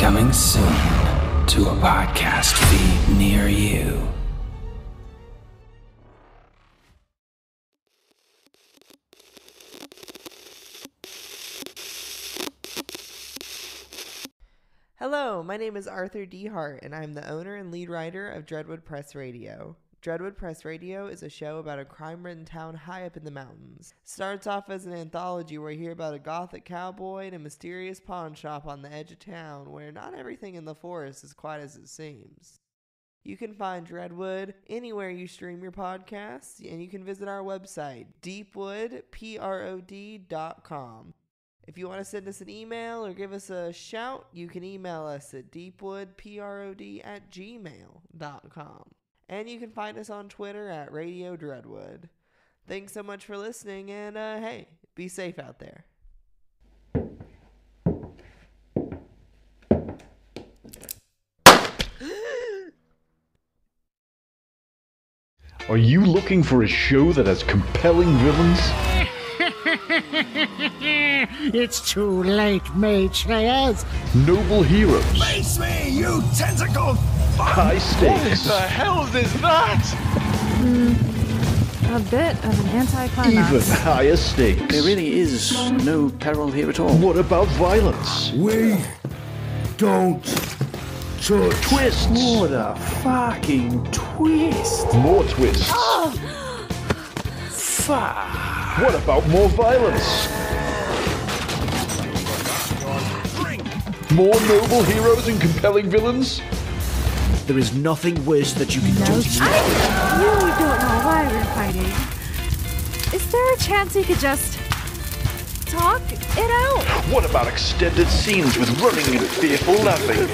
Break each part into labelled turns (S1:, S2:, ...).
S1: Coming soon to a podcast feed near you.
S2: Hello, my name is Arthur D. Hart, and I'm the owner and lead writer of Dreadwood Press Radio. Dreadwood Press Radio is a show about a crime-ridden town high up in the mountains. It starts off as an anthology where you hear about a gothic cowboy and a mysterious pawn shop on the edge of town where not everything in the forest is quite as it seems. You can find Dreadwood anywhere you stream your podcasts, and you can visit our website, deepwoodprod.com. If you want to send us an email or give us a shout, you can email us at deepwoodprod@gmail.com. And you can find us on Twitter at Radio Dreadwood. Thanks so much for listening, and hey, be safe out there.
S3: Are you looking for a show that has compelling villains?
S4: It's too late, mage slayers.
S3: Noble heroes.
S5: Face me, you tentacle!
S3: High stakes.
S5: What the hell is that?
S6: A bit of an anticlimax.
S3: Even higher stakes.
S7: There really is no peril here at all.
S3: What about violence?
S5: We don't touch.
S3: Twists.
S7: What a fucking twist.
S3: More twists.
S7: Fuck.
S3: What about more violence? More noble heroes and compelling villains?
S8: There is nothing worse that you can do to me.
S6: I really don't know why we're fighting. Is there a chance we could just talk it out?
S3: What about extended scenes with running and fearful laughing?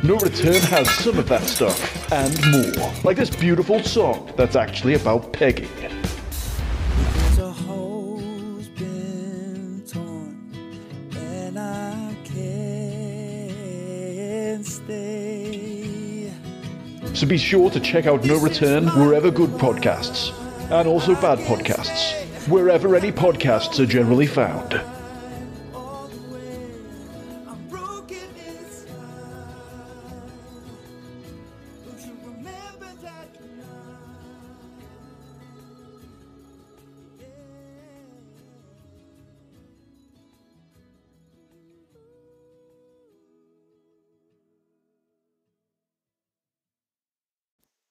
S3: No Return has some of that stuff, and more. Like this beautiful song that's actually about pegging.
S9: The hole's been torn, and I can't stay.
S3: So be sure to check out No Return wherever good podcasts, and also bad podcasts, wherever any podcasts are generally found.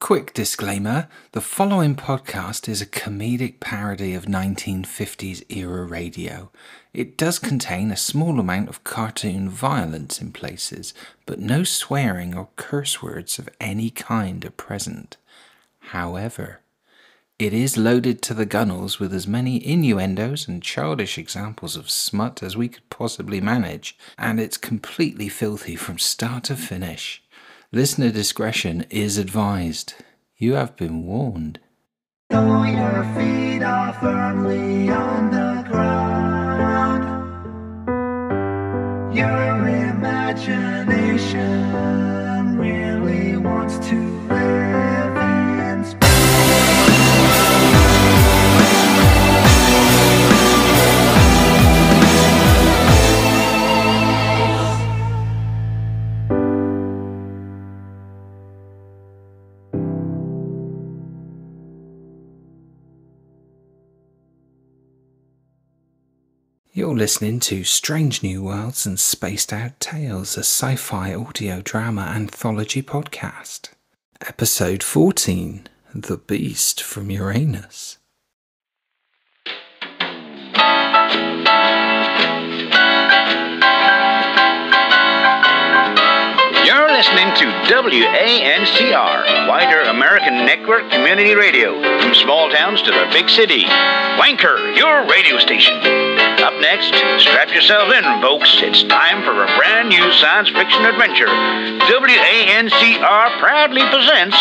S1: Quick disclaimer, the following podcast is a comedic parody of 1950s era radio. It does contain a small amount of cartoon violence in places, but no swearing or curse words of any kind are present. However, it is loaded to the gunwales with as many innuendos and childish examples of smut as we could possibly manage, and it's completely filthy from start to finish. Listener discretion is advised. You have been warned.
S9: Though your feet are firmly on the ground, your imagination really wants to live in space.
S1: You're listening to Strange New Worlds and Spaced Out Tales, a sci-fi audio drama anthology podcast. Episode 14, The Beast from Uranus.
S10: You're listening to WANCR, Wider American Network Community Radio. From small towns to the big city. Wanker, your radio station. Up next, strap yourself in, folks. It's time for a brand new science fiction adventure. WANCR proudly presents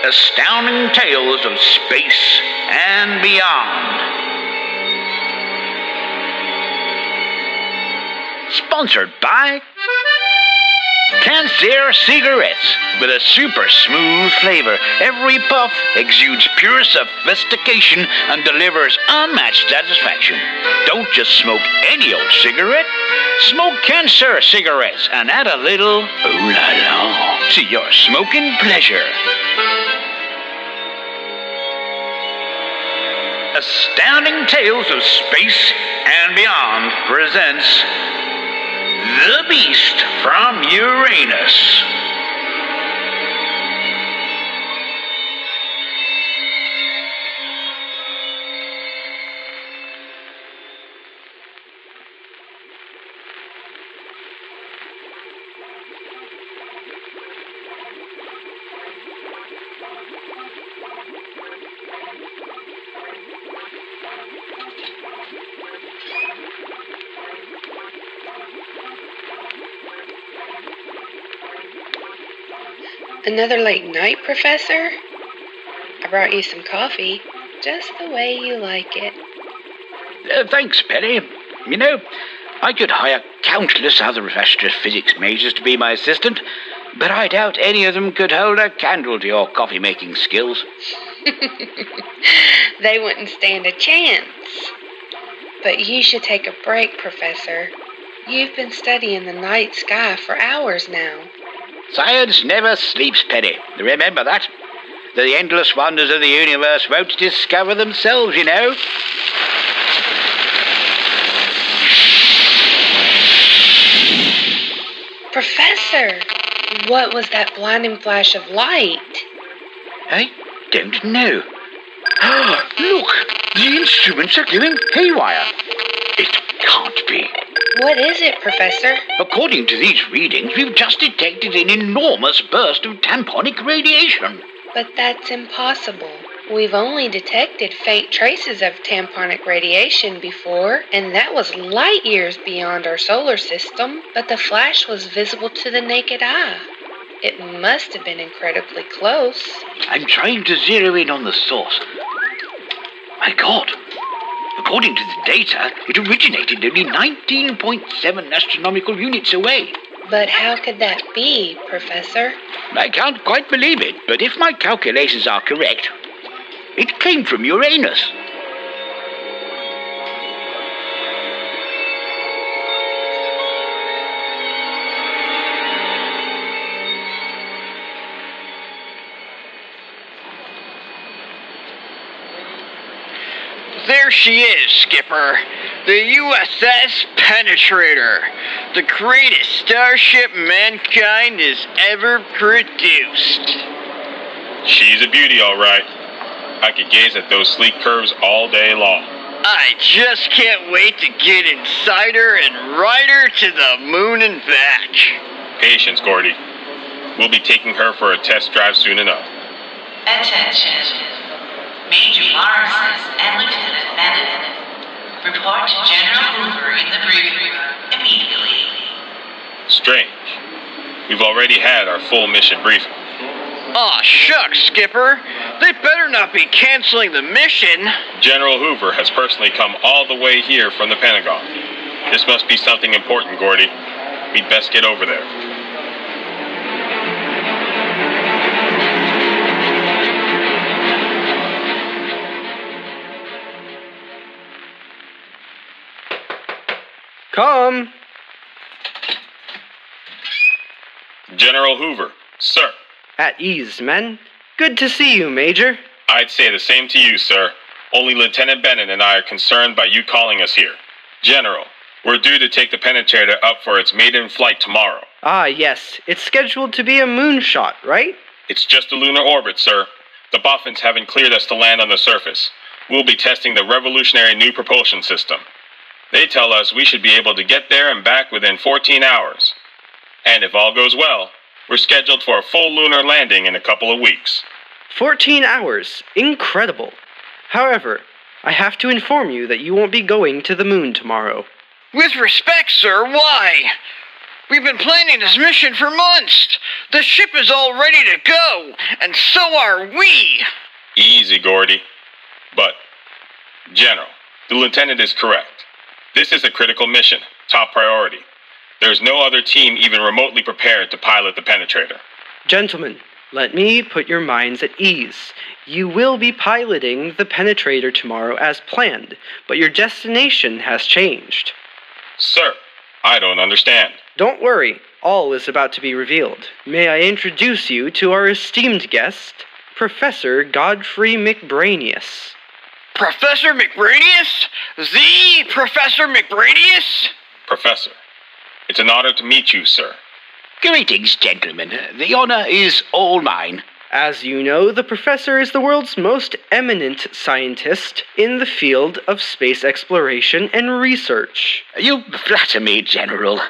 S10: Astounding Tales of Space and Beyond. Sponsored by cancer cigarettes with a super smooth flavor. Every puff exudes pure sophistication and delivers unmatched satisfaction. Don't just smoke any old cigarette. Smoke cancer cigarettes and add a little ooh la la to your smoking pleasure. Astounding Tales of Space and Beyond presents The Beast from Uranus.
S11: Another late night, Professor? I brought you some coffee, just the way you like it.
S10: Thanks, Penny. You know, I could hire countless other astrophysics majors to be my assistant, but I doubt any of them could hold a candle to your coffee-making skills.
S11: They wouldn't stand a chance. But you should take a break, Professor. You've been studying the night sky for hours now.
S10: Science never sleeps, Penny. Remember that. The endless wonders of the universe won't discover themselves, you know.
S11: Professor, what was that blinding flash of light?
S10: I don't know. Look, the instruments are going haywire. It can't be.
S11: What is it, Professor?
S10: According to these readings, we've just detected an enormous burst of tamponic radiation.
S11: But that's impossible. We've only detected faint traces of tamponic radiation before, and that was light years beyond our solar system. But the flash was visible to the naked eye. It must have been incredibly close.
S10: I'm trying to zero in on the source. My God. According to the data, it originated only 19.7 astronomical units away.
S11: But how could that be, Professor?
S10: I can't quite believe it, but if my calculations are correct, it came from Uranus.
S12: There she is, Skipper. The USS Penetrator. The greatest starship mankind has ever produced.
S13: She's a beauty, all right. I could gaze at those sleek curves all day long.
S12: I just can't wait to get inside her and ride her to the moon and back.
S13: Patience, Gordy. We'll be taking her for a test drive soon enough.
S14: Attention. Major Morrison and Lieutenant Bennett. Report to General Hoover in the briefing room immediately.
S13: Strange. We've already had our full mission briefing.
S12: Aw, shucks, Skipper. They better not be canceling the mission.
S13: General Hoover has personally come all the way here from the Pentagon. This must be something important, Gordy. We'd best get over there.
S15: Come.
S13: General Hoover, sir.
S15: At ease, men. Good to see you, Major.
S13: I'd say the same to you, sir. Only Lieutenant Bennett and I are concerned by you calling us here. General, we're due to take the Penetrator up for its maiden flight tomorrow.
S15: Ah, yes. It's scheduled to be a moonshot, right?
S13: It's just a lunar orbit, sir. The boffins haven't cleared us to land on the surface. We'll be testing the revolutionary new propulsion system. They tell us we should be able to get there and back within 14 hours. And if all goes well, we're scheduled for a full lunar landing in a couple of weeks.
S15: 14 hours. Incredible. However, I have to inform you that you won't be going to the moon tomorrow.
S12: With respect, sir, why? We've been planning this mission for months. The ship is all ready to go, and so are we.
S13: Easy, Gordy. But, General, the lieutenant is correct. This is a critical mission, top priority. There's no other team even remotely prepared to pilot the Penetrator.
S15: Gentlemen, let me put your minds at ease. You will be piloting the Penetrator tomorrow as planned, but your destination has changed.
S13: Sir, I don't understand.
S15: Don't worry, all is about to be revealed. May I introduce you to our esteemed guest, Professor Godfrey McBrainious.
S12: Professor McBrainious? The Professor McBrainious?
S13: Professor, it's an honor to meet you, sir.
S10: Greetings, gentlemen. The honor is all mine.
S15: As you know, the Professor is the world's most eminent scientist in the field of space exploration and research.
S10: You flatter me, General.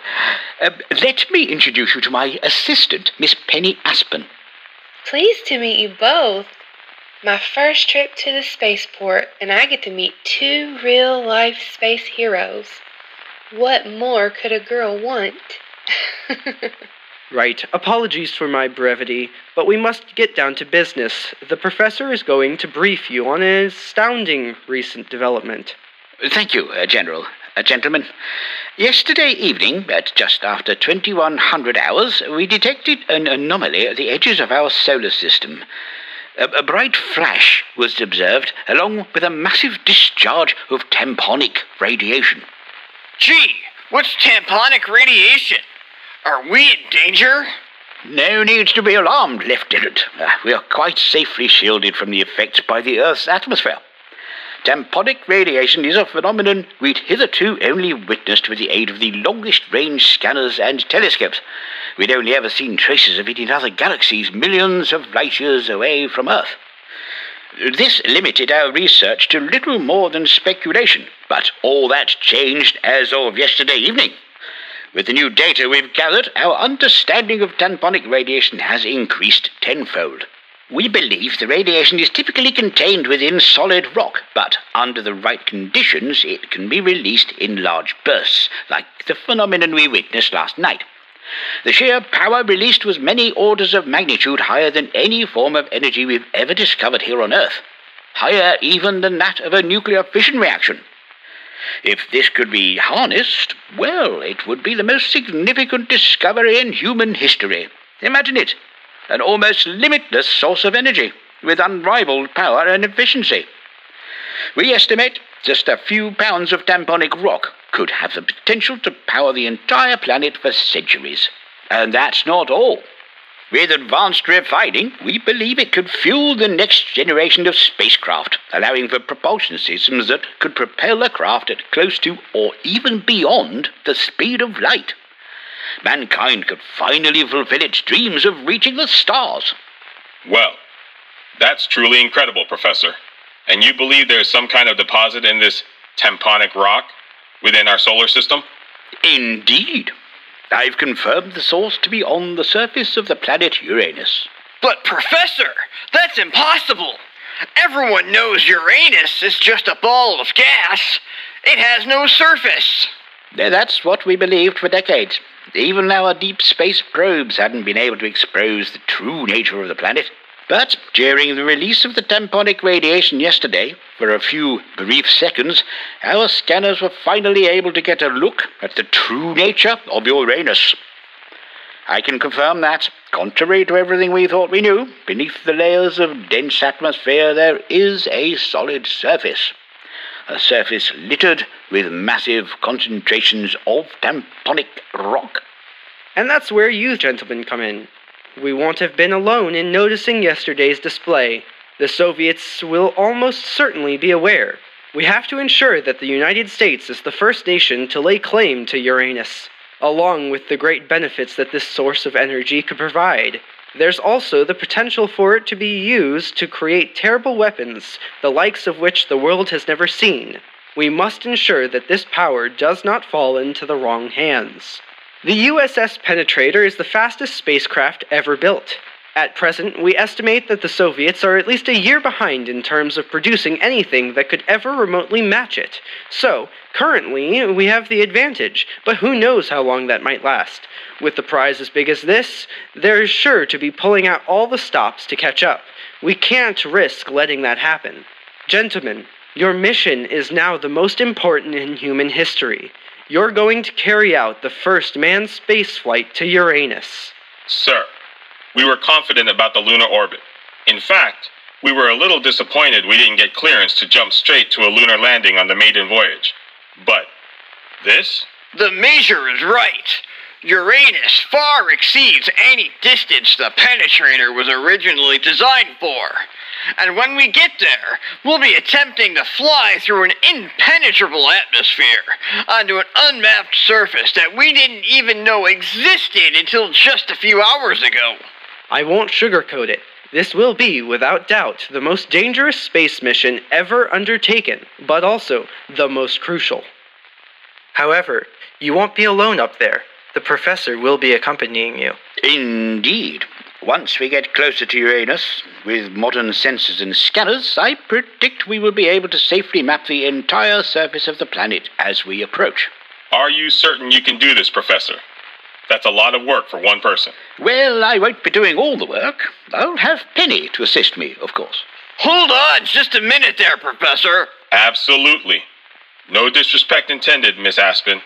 S10: Let me introduce you to my assistant, Miss Penny Aspen.
S11: Pleased to meet you both. My first trip to the spaceport, and I get to meet two real-life space heroes. What more could a girl want?
S15: Right. Apologies for my brevity, but we must get down to business. The Professor is going to brief you on an astounding recent development.
S10: Thank you, General. Gentlemen, yesterday evening, at just after 2100 hours, we detected an anomaly at the edges of our solar system. A bright flash was observed, along with a massive discharge of tamponic radiation.
S12: Gee, what's tamponic radiation? Are we in danger?
S10: No need to be alarmed, Lieutenant. We are quite safely shielded from the effects by the Earth's atmosphere. Tamponic radiation is a phenomenon we'd hitherto only witnessed with the aid of the longest-range scanners and telescopes. We'd only ever seen traces of it in other galaxies millions of light-years away from Earth. This limited our research to little more than speculation, but all that changed as of yesterday evening. With the new data we've gathered, our understanding of tamponic radiation has increased tenfold. We believe the radiation is typically contained within solid rock, but under the right conditions it can be released in large bursts, like the phenomenon we witnessed last night. The sheer power released was many orders of magnitude higher than any form of energy we've ever discovered here on Earth. Higher even than that of a nuclear fission reaction. If this could be harnessed, well, it would be the most significant discovery in human history. Imagine it. An almost limitless source of energy, with unrivaled power and efficiency. We estimate just a few pounds of tamponic rock could have the potential to power the entire planet for centuries. And that's not all. With advanced refining, we believe it could fuel the next generation of spacecraft, allowing for propulsion systems that could propel a craft at close to or even beyond the speed of light. Mankind could finally fulfill its dreams of reaching the stars.
S13: Well, that's truly incredible, Professor. And you believe there's some kind of deposit in this tamponic rock within our solar system?
S10: Indeed. I've confirmed the source to be on the surface of the planet Uranus.
S12: But, Professor, that's impossible. Everyone knows Uranus is just a ball of gas. It has no surface.
S10: That's what we believed for decades. Even our deep space probes hadn't been able to expose the true nature of the planet. But during the release of the tamponic radiation yesterday, for a few brief seconds, our scanners were finally able to get a look at the true nature of Uranus. I can confirm that, contrary to everything we thought we knew, beneath the layers of dense atmosphere there is a solid surface. A surface littered with massive concentrations of tamponic rock.
S15: And that's where you gentlemen come in. We won't have been alone in noticing yesterday's display. The Soviets will almost certainly be aware. We have to ensure that the United States is the first nation to lay claim to Uranus, along with the great benefits that this source of energy could provide. There's also the potential for it to be used to create terrible weapons, the likes of which the world has never seen. We must ensure that this power does not fall into the wrong hands. The USS Penetrator is the fastest spacecraft ever built. At present, we estimate that the Soviets are at least a year behind in terms of producing anything that could ever remotely match it. So, currently, we have the advantage, but who knows how long that might last. With the prize as big as this, there is sure to be pulling out all the stops to catch up. We can't risk letting that happen. Gentlemen, your mission is now the most important in human history. you're going to carry out the first manned spaceflight to Uranus.
S13: Sir, we were confident about the lunar orbit. In fact, we were a little disappointed we didn't get clearance to jump straight to a lunar landing on the maiden voyage. But this?
S12: The measure is right. Uranus far exceeds any distance the Penetrator was originally designed for. And when we get there, we'll be attempting to fly through an impenetrable atmosphere onto an unmapped surface that we didn't even know existed until just a few hours ago.
S15: I won't sugarcoat it. This will be, without doubt, the most dangerous space mission ever undertaken, but also the most crucial. However, you won't be alone up there. The professor will be accompanying you.
S10: Indeed. Once we get closer to Uranus, with modern sensors and scanners, I predict we will be able to safely map the entire surface of the planet as we approach.
S13: Are you certain you can do this, Professor? That's a lot of work for one person.
S10: Well, I won't be doing all the work. I'll have Penny to assist me, of course.
S12: Hold on just a minute there, Professor.
S13: Absolutely. No disrespect intended, Miss Aspen,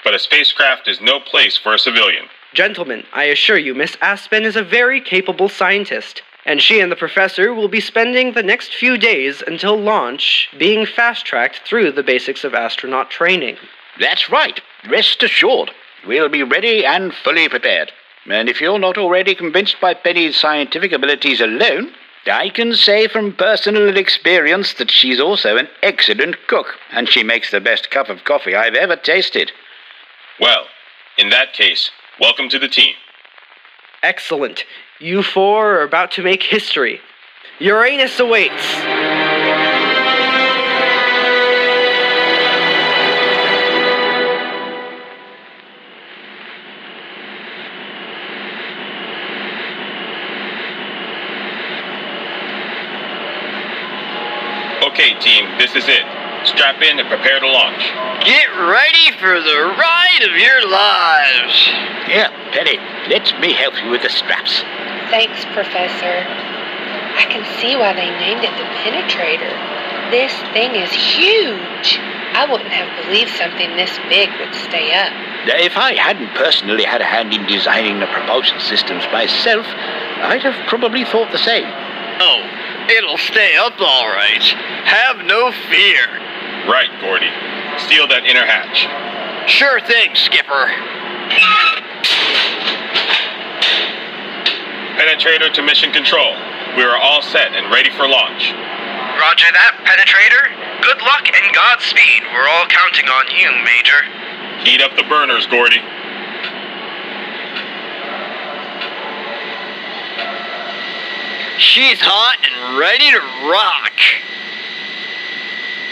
S13: but a spacecraft is no place for a civilian.
S15: Gentlemen, I assure you, Miss Aspen is a very capable scientist, and she and the professor will be spending the next few days until launch being fast-tracked through the basics of astronaut training.
S10: That's right. Rest assured. We'll be ready and fully prepared. And if you're not already convinced by Penny's scientific abilities alone, I can say from personal experience that she's also an excellent cook, and she makes the best cup of coffee I've ever tasted.
S13: Well, in that case, welcome to the team.
S15: Excellent. You four are about to make history. Uranus awaits.
S13: Okay, team, this is it. Strap in and prepare to launch.
S12: Get ready for the ride of your lives.
S10: Here, Penny, let me help you with the straps.
S11: Thanks, Professor. I can see why they named it the Penetrator. This thing is huge. I wouldn't have believed something this big would stay up.
S10: If I hadn't personally had a hand in designing the propulsion systems myself, I'd have probably thought the same.
S12: Oh, it'll stay up all right. Have no fear.
S13: Right, Gordy. Steal that inner hatch.
S12: Sure thing, Skipper.
S13: Penetrator to mission control. We are all set and ready for launch.
S16: Roger that, Penetrator. Good luck and Godspeed. We're all counting on you, Major.
S13: Heat up the burners, Gordy.
S12: She's hot and ready to rock.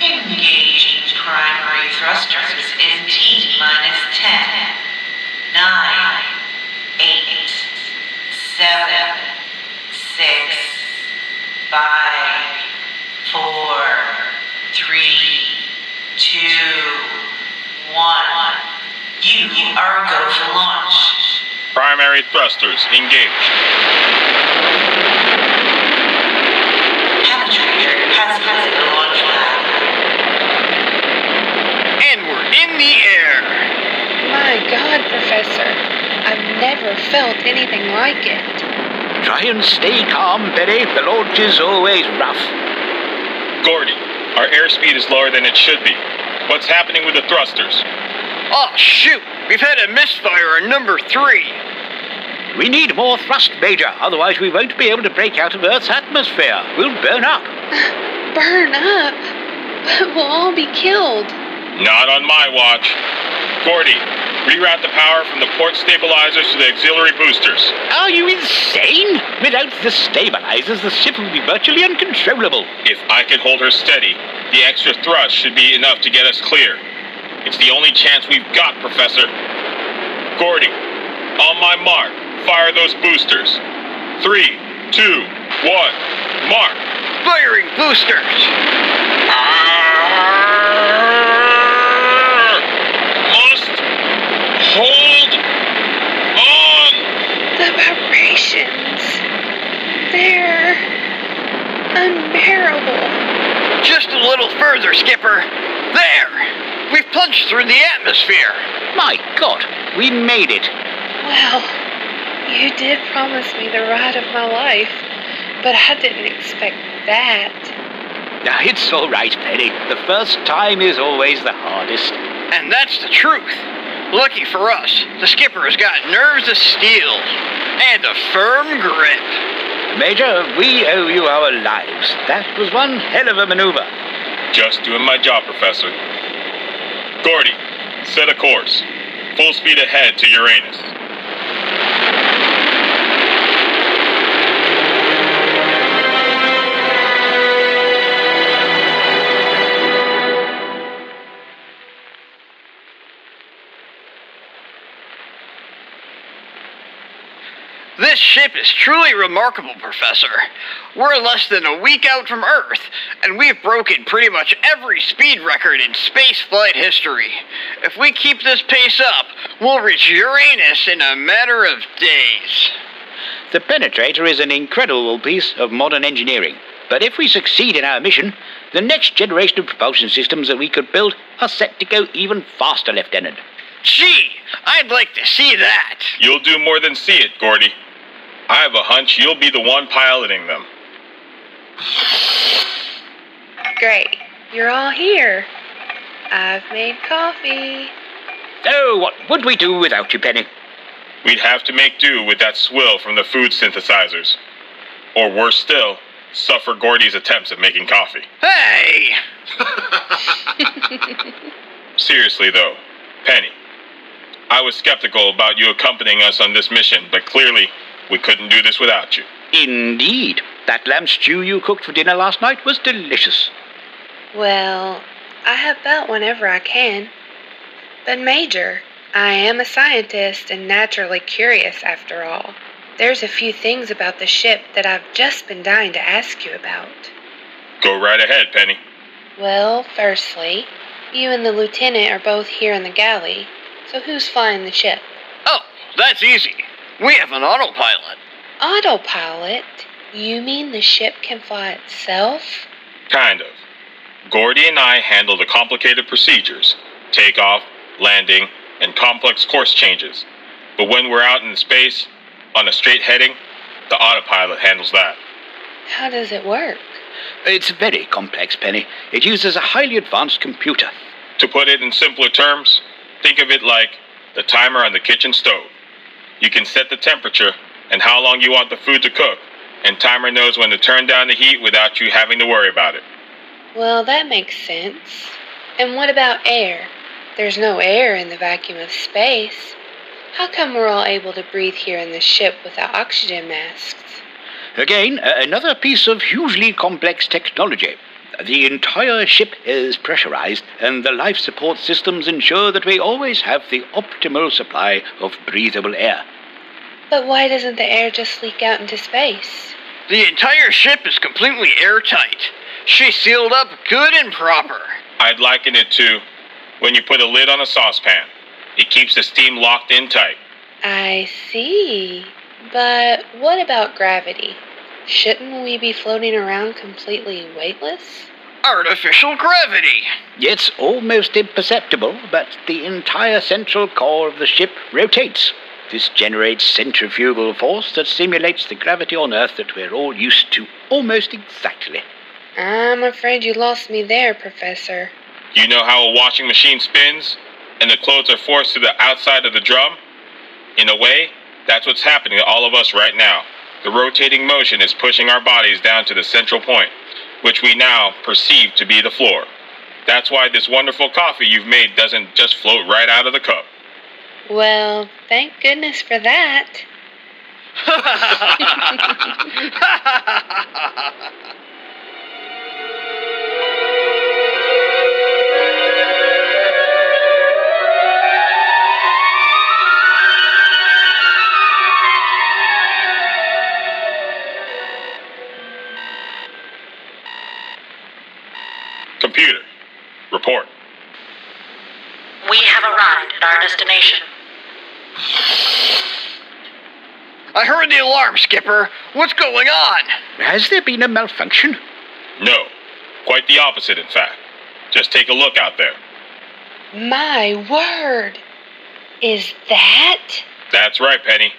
S14: Engaging primary thrusters in T-10. 9, 8, 7, 6, 5, 4, 3, 2, 1. You are go for launch.
S13: Primary thrusters engaged.
S14: Penetrator has left the launch pad.
S12: And we're in the air.
S11: My God, Professor. I've never felt anything like it.
S10: Try and stay calm, Penny. The launch is always rough.
S13: Gordy, our airspeed is lower than it should be. What's happening with the thrusters?
S12: Oh, shoot. We've had a misfire on number 3.
S10: We need more thrust, Major. Otherwise we won't be able to break out of Earth's atmosphere. We'll burn up.
S11: Burn up? But we'll all be killed.
S13: Not on my watch. Gordy, reroute the power from the port stabilizers to the auxiliary boosters.
S10: Are you insane? Without the stabilizers, the ship will be virtually uncontrollable.
S13: If I can hold her steady, the extra thrust should be enough to get us clear. It's the only chance we've got, Professor. Gordy, on my mark, fire those boosters. 3, 2, 1, mark.
S12: Firing boosters.
S13: Must hold on.
S11: The vibrations. They're unbearable.
S12: Just a little further, Skipper. There. We've plunged through the atmosphere.
S10: My God, we made it.
S11: Well, you did promise me the ride of my life, but I didn't expect that.
S10: It's all right, Penny. The first time is always the hardest.
S12: And that's the truth. Lucky for us, the skipper has got nerves of steel and a firm grip.
S10: Major, we owe you our lives. That was one hell of a maneuver.
S13: Just doing my job, Professor. Gordy, set a course. Full speed ahead to Uranus.
S12: This ship is truly remarkable, Professor. We're less than a week out from Earth, and we've broken pretty much every speed record in spaceflight history. If we keep this pace up, we'll reach Uranus in a matter of days.
S10: The Penetrator is an incredible piece of modern engineering. But if we succeed in our mission, the next generation of propulsion systems that we could build are set to go even faster, Lieutenant.
S12: Gee, I'd like to see that.
S13: You'll do more than see it, Gordy. I have a hunch you'll be the one piloting them.
S11: Great. You're all here. I've made coffee.
S10: Oh, what would we do without you, Penny?
S13: We'd have to make do with that swill from the food synthesizers. Or worse still, suffer Gordy's attempts at making coffee.
S12: Hey!
S13: Seriously, though, Penny, I was skeptical about you accompanying us on this mission, but clearly we couldn't do this without you.
S10: Indeed. That lamb stew you cooked for dinner last night was delicious.
S11: Well, I help out whenever I can. But Major, I am a scientist and naturally curious after all. There's a few things about the ship that I've just been dying to ask you about.
S13: Go right ahead, Penny.
S11: Well, firstly, you and the lieutenant are both here in the galley, so who's flying the ship?
S12: Oh, that's easy. We have an autopilot.
S11: Autopilot? You mean the ship can fly itself?
S13: Kind of. Gordy and I handle the complicated procedures, takeoff, landing, and complex course changes. But when we're out in space, on a straight heading, the autopilot handles that.
S11: How does it work?
S10: It's very complex, Penny. It uses a highly advanced computer.
S13: To put it in simpler terms, think of it like the timer on the kitchen stove. You can set the temperature and how long you want the food to cook, and timer knows when to turn down the heat without you having to worry about it.
S11: Well, that makes sense. And what about air? There's no air in the vacuum of space. How come we're all able to breathe here in the ship without oxygen masks?
S10: Again, another piece of hugely complex technology. The entire ship is pressurized, and the life support systems ensure that we always have the optimal supply of breathable air.
S11: But why doesn't the air just leak out into space?
S12: The entire ship is completely airtight. She's sealed up good and proper.
S13: I'd liken it to when you put a lid on a saucepan. It keeps the steam locked in tight.
S11: I see. But what about gravity? Shouldn't we be floating around completely weightless?
S12: Artificial gravity.
S10: It's almost imperceptible, but the entire central core of the ship rotates. This generates centrifugal force that simulates the gravity on Earth that we're all used to almost exactly.
S11: I'm afraid you lost me there, Professor.
S13: You know how a washing machine spins, and the clothes are forced to the outside of the drum? In a way, that's what's happening to all of us right now. The rotating motion is pushing our bodies down to the central point, which we now perceive to be the floor. That's why this wonderful coffee you've made doesn't just float right out of the cup.
S11: Well, thank goodness for that.
S13: Computer, report.
S14: We have arrived at our destination.
S12: I heard the alarm, Skipper. What's going on?
S10: Has there been a malfunction?
S13: No. Quite the opposite, in fact. Just take a look out there.
S11: My word. Is that?
S13: That's right, Penny.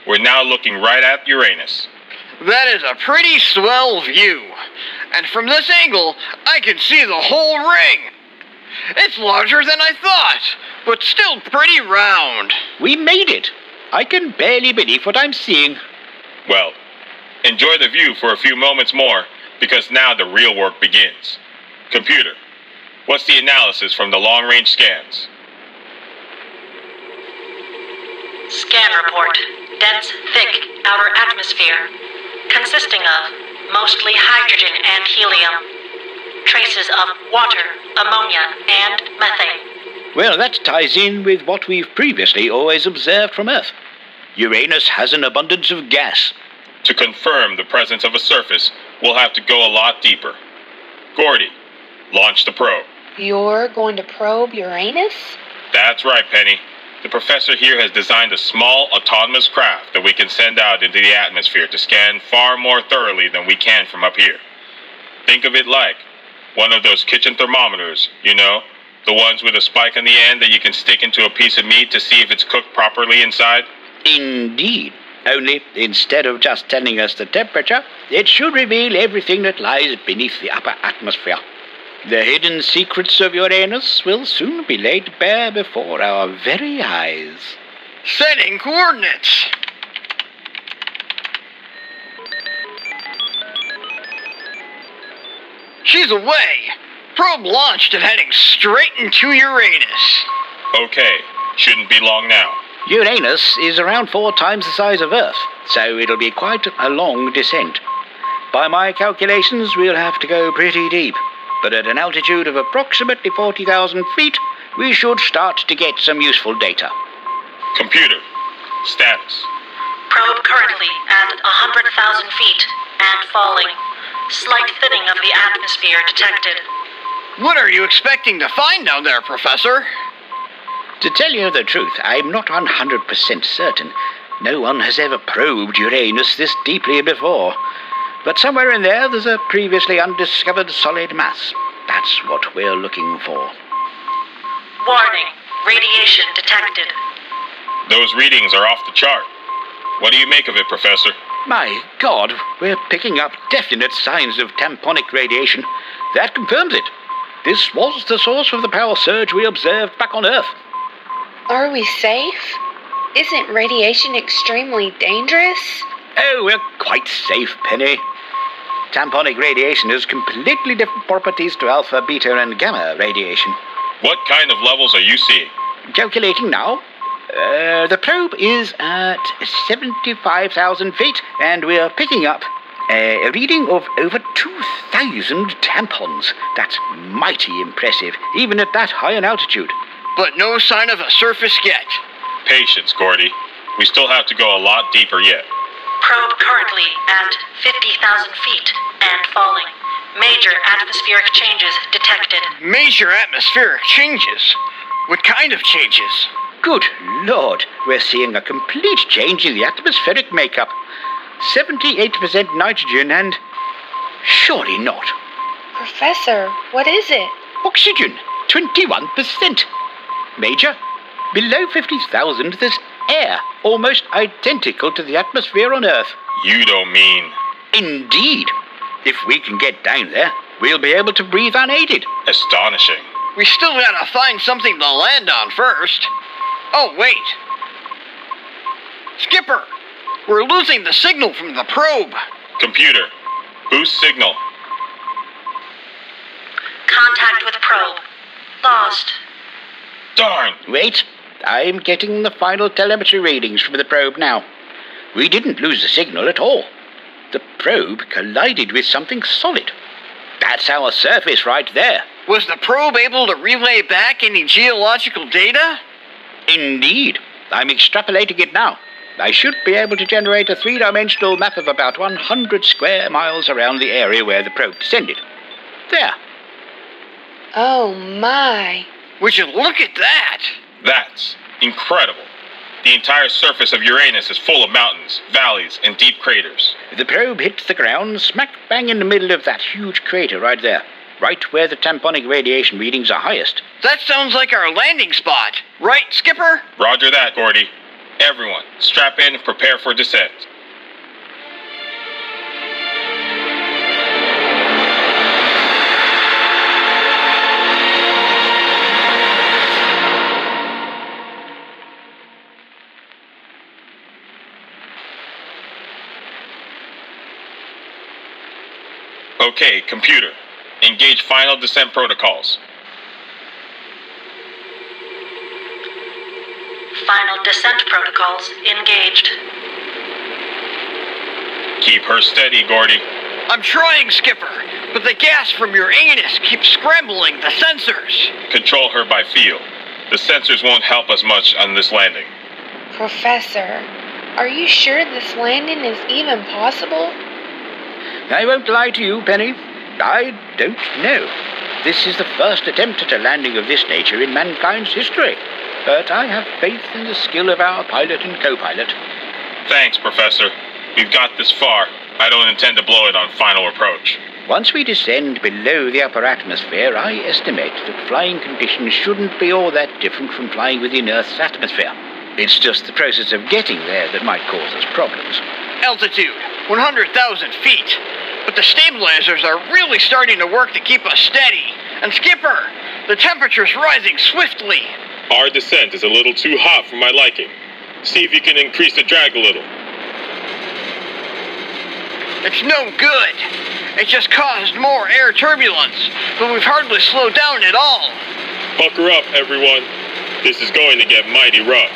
S13: We're now looking right at Uranus.
S12: That is a pretty swell view. And from this angle, I can see the whole ring. It's larger than I thought, but still pretty round.
S10: We made it. I can barely believe what I'm seeing.
S13: Well, enjoy the view for a few moments more, because now the real work begins. Computer, what's the analysis from the long-range scans?
S14: Scan report. Dense, thick, outer atmosphere. Consisting of mostly hydrogen and helium. Traces of water, ammonia, and methane.
S10: Well, that ties in with what we've previously always observed from Earth. Uranus has an abundance of gas.
S13: To confirm the presence of a surface, we'll have to go a lot deeper. Gordy, launch the probe.
S11: You're going to probe Uranus?
S13: That's right, Penny. The professor here has designed a small, autonomous craft that we can send out into the atmosphere to scan far more thoroughly than we can from up here. Think of it like one of those kitchen thermometers, you know, the ones with a spike on the end that you can stick into a piece of meat to see if it's cooked properly inside.
S10: Indeed. Only, instead of just telling us the temperature, it should reveal everything that lies beneath the upper atmosphere. The hidden secrets of Uranus will soon be laid bare before our very eyes.
S12: Setting coordinates. She's away. Probe launched and heading straight into Uranus.
S13: Okay, shouldn't be long now.
S10: Uranus is around 4 times the size of Earth, so it'll be quite a long descent. By my calculations, we'll have to go pretty deep. But at an altitude of approximately 40,000 feet, we should start to get some useful data.
S13: Computer, status.
S14: Probe currently at 100,000 feet and falling. Slight thinning of the atmosphere detected.
S12: What are you expecting to find down there, Professor?
S10: To tell you the truth, I'm not 100% certain. No one has ever probed Uranus this deeply before. But somewhere in there, there's a previously undiscovered solid mass. That's what we're looking for.
S14: Warning. Radiation detected.
S13: Those readings are off the chart. What do you make of it, Professor?
S10: My God, we're picking up definite signs of tamponic radiation. That confirms it. This was the source of the power surge we observed back on Earth.
S11: Are we safe? Isn't radiation extremely dangerous?
S10: Oh, we're quite safe, Penny. Tamponic radiation has completely different properties to alpha, beta, and gamma radiation.
S13: What kind of levels are you seeing?
S10: Calculating now. The probe is at 75,000 feet, and we're picking up a reading of over 2,000 tampons. That's mighty impressive, even at that high an altitude.
S12: But no sign of a surface yet.
S13: Patience, Gordy. We still have to go a lot deeper yet.
S14: Probe currently at 50,000 feet and falling. Major atmospheric changes detected.
S12: Major atmospheric changes? What kind of changes?
S10: Good Lord, we're seeing a complete change in the atmospheric makeup. 78% nitrogen and... surely not.
S11: Professor, what is it?
S10: Oxygen, 21%. Major, below 50,000 there's air, almost identical to the atmosphere on Earth.
S13: You don't mean...
S10: Indeed. If we can get down there, we'll be able to breathe unaided.
S13: Astonishing.
S12: We still gotta find something to land on first. Oh, wait. Skipper, we're losing the signal from the probe.
S13: Computer, boost signal.
S14: Contact with probe. Lost.
S13: Darn.
S10: Wait, I'm getting the final telemetry readings from the probe now. We didn't lose the signal at all. The probe collided with something solid. That's our surface right there.
S12: Was the probe able to relay back any geological data?
S10: Indeed. I'm extrapolating it now. I should be able to generate a 3-dimensional map of about 100 square miles around the area where the probe descended. There.
S11: Oh, my.
S12: Would you look at that?
S13: That's incredible. The entire surface of Uranus is full of mountains, valleys, and deep craters.
S10: The probe hit the ground smack bang in the middle of that huge crater right there. right where the tamponic radiation readings are highest.
S12: That sounds like our landing spot. Right, Skipper?
S13: Roger that, Gordy. Everyone, strap in and prepare for descent. Okay, computer. Engage final descent protocols.
S14: Final descent protocols engaged.
S13: Keep her steady, Gordy.
S12: I'm trying, Skipper, but the gas from your anus keeps scrambling the sensors.
S13: Control her by feel. The sensors won't help us much on this landing.
S11: Professor, are you sure this landing is even possible?
S10: I won't lie to you, Penny. I don't know. This is the first attempt at a landing of this nature in mankind's history. But I have faith in the skill of our pilot and co-pilot.
S13: Thanks, Professor. We've got this far. I don't intend to blow it on final approach.
S10: Once we descend below the upper atmosphere, I estimate that flying conditions shouldn't be all that different from flying within Earth's atmosphere. It's just the process of getting there that might cause us problems.
S12: Altitude, 100,000 feet. But the stabilizers are really starting to work to keep us steady. And Skipper, the temperature's rising swiftly.
S13: Our descent is a little too hot for my liking. See if you can increase the drag a little.
S12: It's no good. It just caused more air turbulence, but we've hardly slowed down at all.
S13: Bucker up, everyone. This is going to get mighty rough.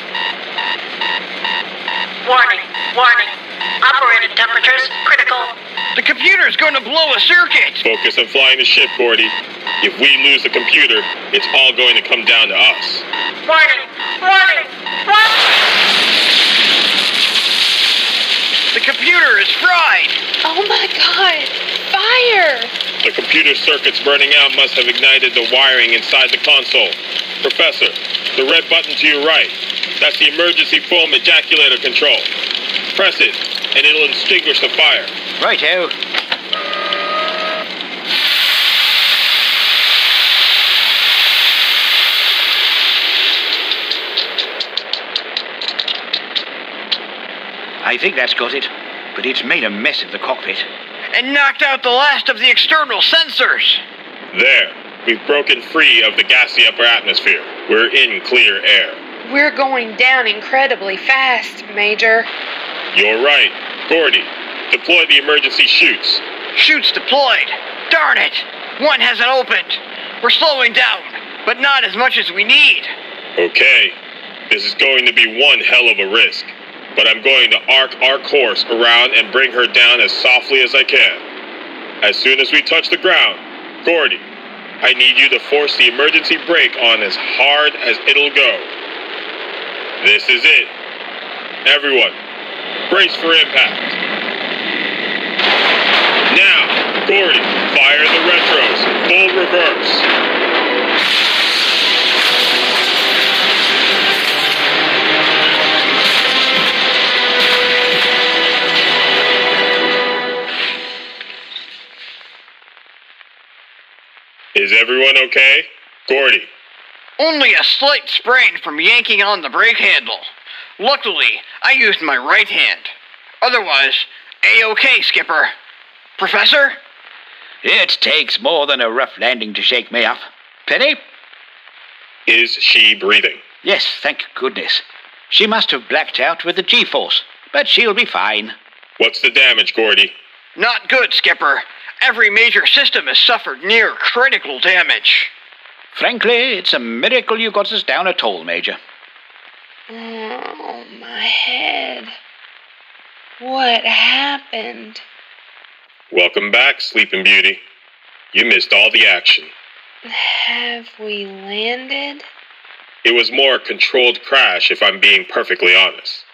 S14: Warning, warning. Operating temperatures critical.
S12: The computer's going to blow a circuit.
S13: Focus on flying the ship, Gordy. If we lose the computer, it's all going to come down to us.
S14: Warning, warning, warning.
S12: The computer is fried.
S11: Oh my God, fire!
S13: The computer circuits burning out must have ignited the wiring inside the console. Professor, the red button to your right. That's the emergency foam ejaculator control. Press it, and it'll extinguish the fire.
S10: Righto. I think that's got it, but it's made a mess of the cockpit.
S12: And knocked out the last of the external sensors.
S13: There. We've broken free of the gassy upper atmosphere. We're in clear air.
S11: We're going down incredibly fast, Major.
S13: You're right. Gordy, deploy the emergency chutes.
S12: Chutes deployed. Darn it. One hasn't opened. We're slowing down, but not as much as we need.
S13: Okay. This is going to be one hell of a risk. But I'm going to arc our course around and bring her down as softly as I can. As soon as we touch the ground, Gordy, I need you to force the emergency brake on as hard as it'll go. This is it. Everyone, brace for impact. Now, Gordy, fire the retros, full reverse. Is everyone okay? Gordy.
S12: Only a slight sprain from yanking on the brake handle. Luckily, I used my right hand. Otherwise, A-okay, Skipper. Professor?
S10: It takes more than a rough landing to shake me up. Penny?
S13: Is she breathing?
S10: Yes, thank goodness. She must have blacked out with the G-force, but she'll be fine.
S13: What's the damage, Gordy?
S12: Not good, Skipper. Every major system has suffered near critical damage.
S10: Frankly, it's a miracle you got us down at all, Major.
S11: Oh, my head. What happened?
S13: Welcome back, Sleeping Beauty. You missed all the action.
S11: Have we landed?
S13: It was more a controlled crash, if I'm being perfectly honest.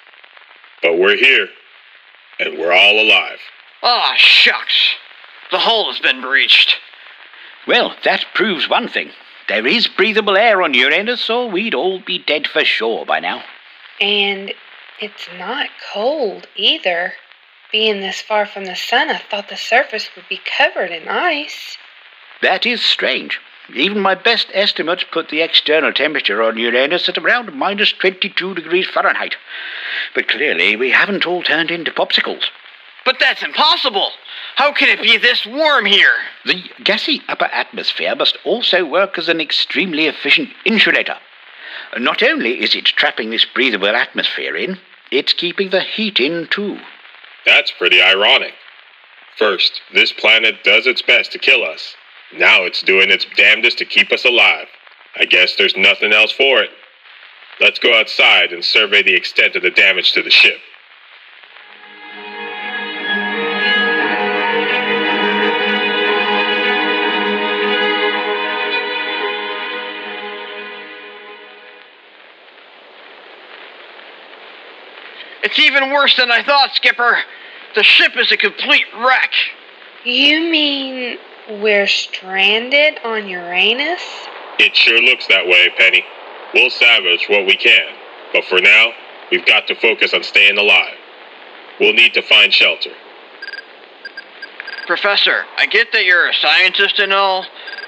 S13: But we're here, and we're all alive.
S12: Ah, shucks. The hull has been breached.
S10: Well, that proves one thing. There is breathable air on Uranus, or we'd all be dead for sure by now.
S11: And it's not cold either. Being this far from the sun, I thought the surface would be covered in ice.
S10: That is strange. Even my best estimates put the external temperature on Uranus at around minus 22 degrees Fahrenheit. But clearly we haven't all turned into popsicles.
S12: But that's impossible! How can it be this warm here?
S10: The gassy upper atmosphere must also work as an extremely efficient insulator. Not only is it trapping this breathable atmosphere in, it's keeping the heat in too.
S13: That's pretty ironic. First, this planet does its best to kill us. Now it's doing its damnedest to keep us alive. I guess there's nothing else for it. Let's go outside and survey the extent of the damage to the ship.
S12: It's even worse than I thought, Skipper. The ship is a complete wreck.
S11: You mean we're stranded on Uranus?
S13: It sure looks that way, Penny. We'll salvage what we can, but for now, we've got to focus on staying alive. We'll need to find shelter.
S12: Professor, I get that you're a scientist and all,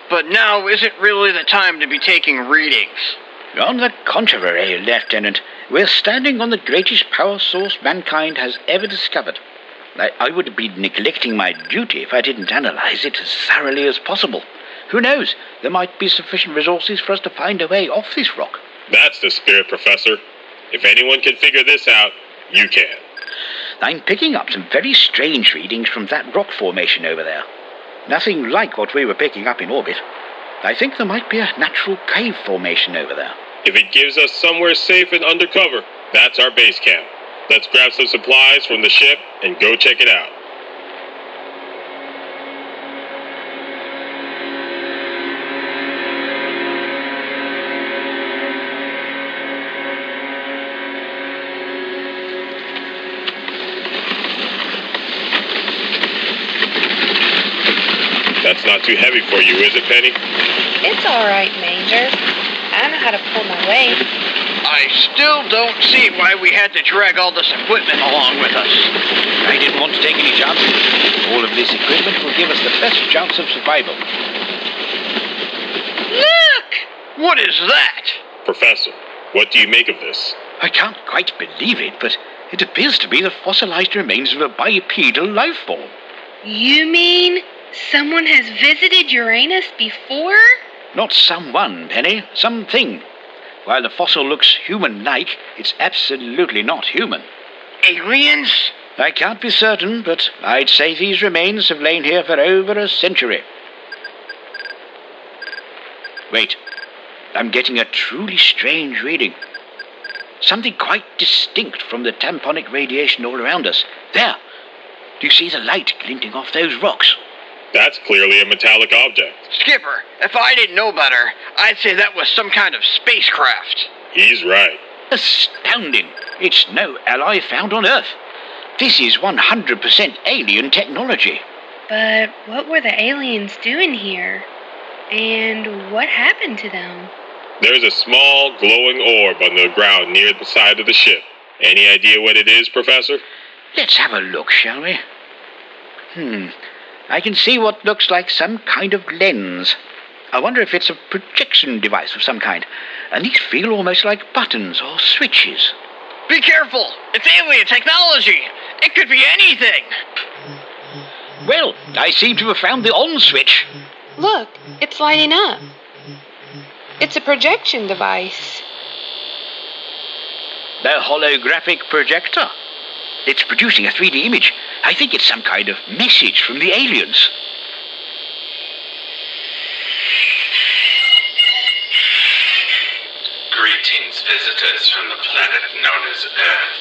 S12: but now isn't really the time to be taking readings.
S10: On the contrary, Lieutenant, we're standing on the greatest power source mankind has ever discovered. I would be neglecting my duty if I didn't analyze it as thoroughly as possible. Who knows? There might be sufficient resources for us to find a way off this rock.
S13: That's the spirit, Professor. If anyone can figure this out, you can.
S10: I'm picking up some very strange readings from that rock formation over there. Nothing like what we were picking up in orbit. I think there might be a natural cave formation over there.
S13: If it gives us somewhere safe and undercover, that's our base camp. Let's grab some supplies from the ship and go check it out. That's not too heavy for you, is it, Penny?
S11: It's all right, Manger. I know how to pull my weight.
S12: I still don't see why we had to drag all this equipment along with us.
S10: I didn't want to take any chances. All of this equipment will give us the best chance of survival.
S12: Look! What is that?
S13: Professor, what do you make of this?
S10: I can't quite believe it, but it appears to be the fossilized remains of a bipedal life form.
S11: You mean someone has visited Uranus before?
S10: Not someone, Penny. Something. While the fossil looks human-like, it's absolutely not human.
S12: Aliens?
S10: I can't be certain, but I'd say these remains have lain here for over a century. Wait. I'm getting a truly strange reading. Something quite distinct from the tamponic radiation all around us. There. Do you see the light glinting off those rocks?
S13: That's clearly a metallic object.
S12: Skipper, if I didn't know better, I'd say that was some kind of spacecraft.
S13: He's right.
S10: Astounding. It's no alloy found on Earth. This is 100% alien technology.
S11: But what were the aliens doing here? And what happened to them?
S13: There's a small glowing orb on the ground near the side of the ship. Any idea what it is, Professor?
S10: Let's have a look, shall we? I can see what looks like some kind of lens. I wonder if it's a projection device of some kind. And these feel almost like buttons or switches.
S12: Be careful! It's alien technology! It could be anything!
S10: Well, I seem to have found the on switch.
S11: Look, it's lighting up. It's a projection device.
S10: The holographic projector. It's producing a 3D image. I think it's some kind of message from the aliens.
S17: Greetings, visitors from the planet known as Earth.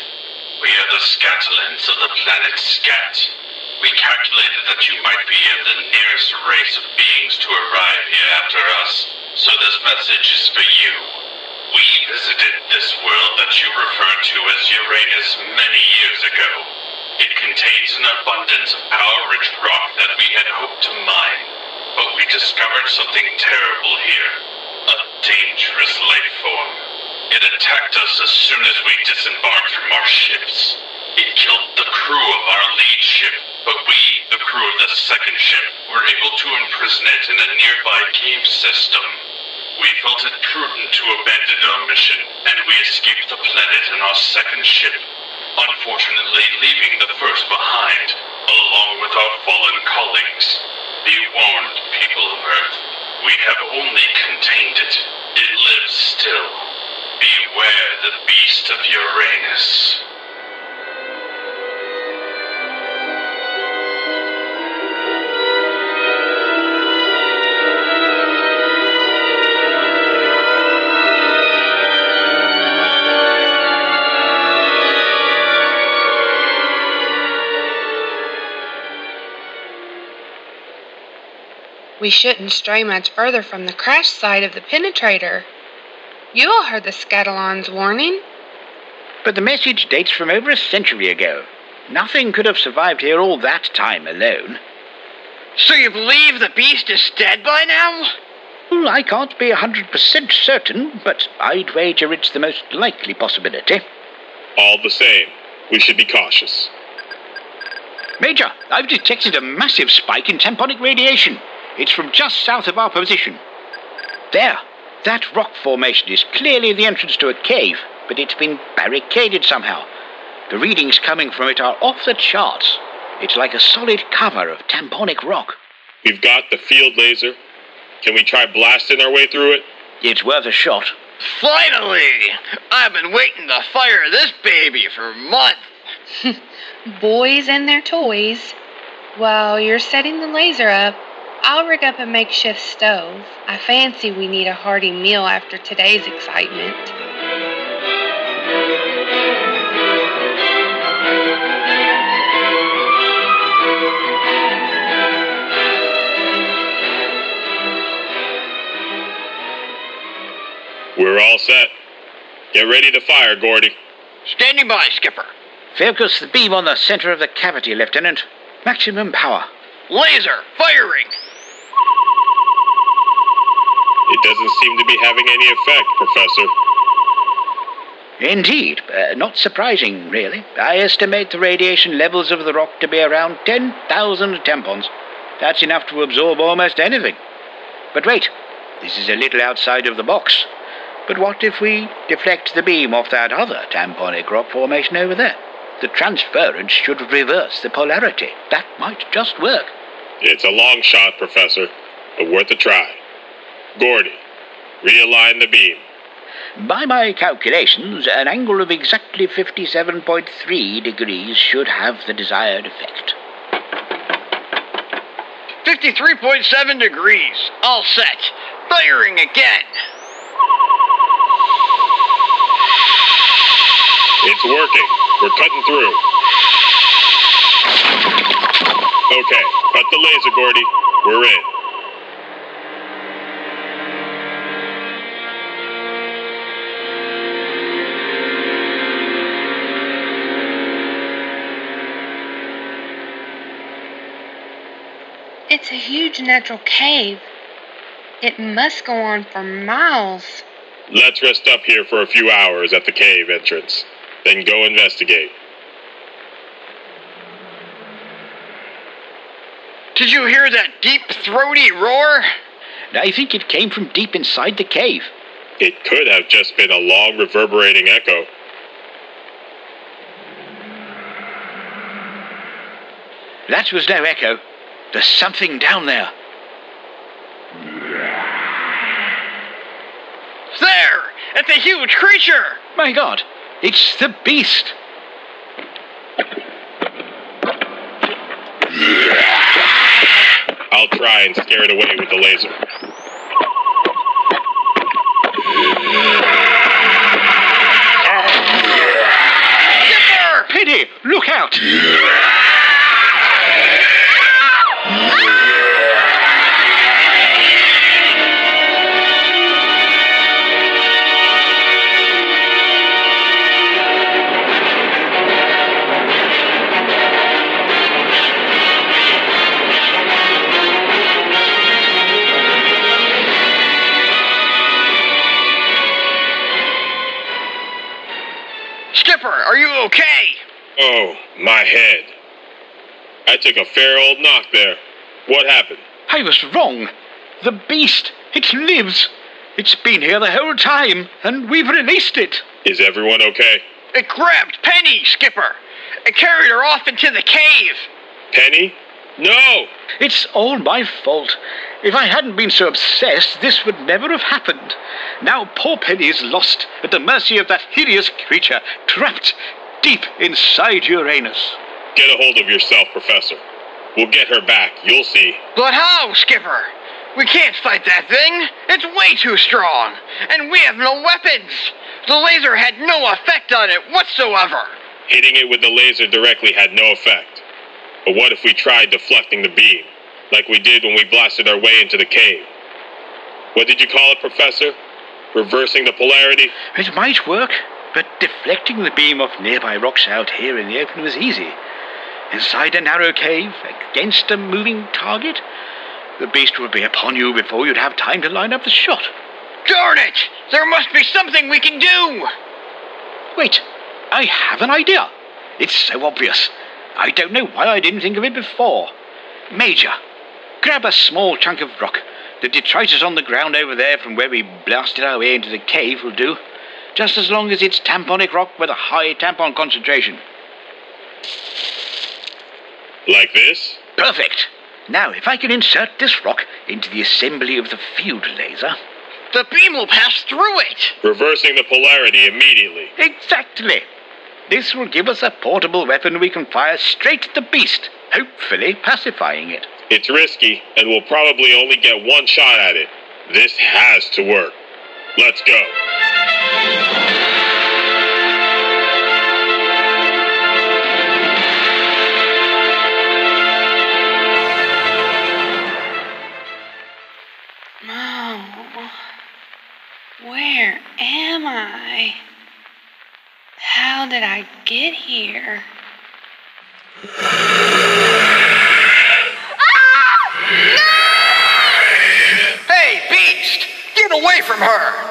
S17: We are the scatterlands of the planet Scat. We calculated that you might be the nearest race of beings to arrive here after us, so this message is for you. We visited this world that you refer to as Uranus many years ago. It contains an abundance of power-rich rock that we had hoped to mine, but we discovered something terrible here. A dangerous life form. It attacked us as soon as we disembarked from our ships. It killed the crew of our lead ship, but we, the the crew of the second ship were able to imprison it in a nearby cave system. We felt it prudent to abandon our mission, and we escaped the planet in our second ship, unfortunately leaving the first behind, along with our fallen colleagues. Be warned, people of Earth. We have only contained it. It lives still. Beware the beast of Uranus.
S11: We shouldn't stray much further from the crash site of the Penetrator. You all heard the Scatolon's warning.
S18: But the message dates from over a century ago. Nothing could have survived here all that time alone.
S12: So you believe the beast is dead by now?
S18: Well, I can't be 100% certain, but I'd wager it's the most likely possibility.
S13: All the same, we should be cautious.
S18: Major, I've detected a massive spike in tamponic radiation. It's from just south of our position. There, that rock formation is clearly the entrance to a cave, but it's been barricaded somehow. The readings coming from it are off the charts. It's like a solid cover of tamponic rock.
S13: We've got the field laser. Can we try blasting our way through it?
S18: It's worth a shot.
S12: Finally! I've been waiting to fire this baby for months.
S11: Boys and their toys. While you're setting the laser up, I'll rig up a makeshift stove. I fancy we need a hearty meal after today's excitement.
S13: We're all set. Get ready to fire, Gordy.
S12: Standing by, Skipper.
S18: Focus the beam on the center of the cavity, Lieutenant. Maximum power.
S12: Laser, firing!
S13: It doesn't seem to be having any effect, Professor.
S18: Indeed. Not surprising, really. I estimate the radiation levels of the rock to be around 10,000 tampons. That's enough to absorb almost anything. But wait, this is a little outside of the box. But what if we deflect the beam off that other tamponic rock formation over there? The transference should reverse the polarity. That might just work.
S13: It's a long shot, Professor, but worth a try. Gordy, realign the beam.
S18: By my calculations, an angle of exactly 57.3 degrees should have the desired effect.
S12: 53.7 degrees. All set. Firing again.
S13: It's working. We're cutting through. Okay, cut the laser, Gordy. We're in.
S11: It's a huge natural cave. It must go on for miles.
S13: Let's rest up here for a few hours at the cave entrance. Then go investigate.
S12: Did you hear that deep, throaty roar?
S18: I think it came from deep inside the cave.
S13: It could have just been a long, reverberating echo.
S18: That was no echo. There's something down there.
S12: There! It's a huge creature!
S18: My God, it's the beast!
S13: I'll try and scare it away with the laser.
S12: Skipper!
S18: Pity! Look out!
S12: Skipper, are you okay?
S13: Oh, my head. I took a fair old knock there. What happened?
S18: I was wrong. The beast, it lives. It's been here the whole time, and we've released it.
S13: Is everyone okay?
S12: It grabbed Penny, Skipper. It carried her off into the cave.
S13: Penny? No!
S18: It's all my fault. If I hadn't been so obsessed, this would never have happened. Now poor Penny is lost at the mercy of that hideous creature, trapped deep inside Uranus.
S13: Get a hold of yourself, Professor. We'll get her back, you'll see.
S12: But how, Skipper? We can't fight that thing. It's way too strong. And we have no weapons. The laser had no effect on it whatsoever.
S13: Hitting it with the laser directly had no effect. But what if we tried deflecting the beam, like we did when we blasted our way into the cave? What did you call it, Professor? Reversing the polarity?
S18: It might work, but deflecting the beam off nearby rocks out here in the open was easy. Inside a narrow cave, against a moving target, the beast would be upon you before you'd have time to line up the shot.
S12: Darn it! There must be something we can do!
S18: Wait, I have an idea. It's so obvious. I don't know why I didn't think of it before. Major, grab a small chunk of rock. The detritus on the ground over there from where we blasted our way into the cave will do. Just as long as it's tamponic rock with a high tampon concentration.
S13: Like this?
S18: Perfect. Now, if I can insert this rock into the assembly of the field laser...
S12: The beam will pass through it!
S13: Reversing the polarity immediately.
S18: Exactly. This will give us a portable weapon we can fire straight at the beast, hopefully pacifying it.
S13: It's risky, and we'll probably only get one shot at it. This has to work. Let's go.
S11: Where am I? How did I get here?
S12: Hey, beast! Get away from her!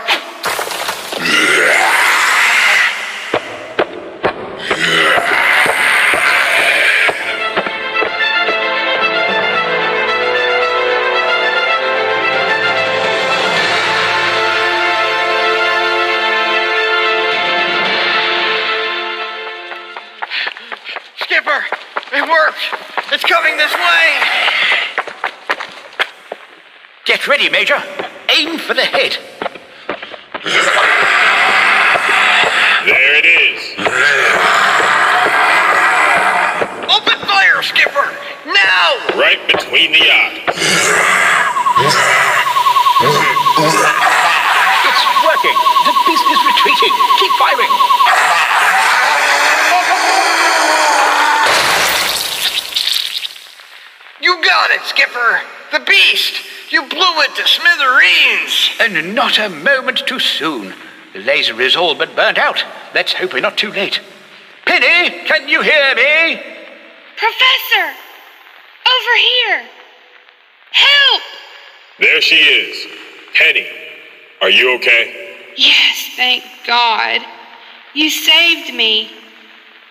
S12: Skipper! It worked! It's coming this way!
S18: Get ready, Major. Aim for the head.
S13: There it is.
S12: Open fire, Skipper! Now!
S13: Right between the eyes.
S18: It's working. The beast is retreating. Keep firing.
S12: You got it, Skipper! The beast! You blew it to smithereens!
S18: And not a moment too soon. The laser is all but burnt out. Let's hope we're not too late. Penny, can you hear me?
S11: Professor! Over here! Help!
S13: There she is. Penny, are you okay?
S11: Yes, thank God. You saved me.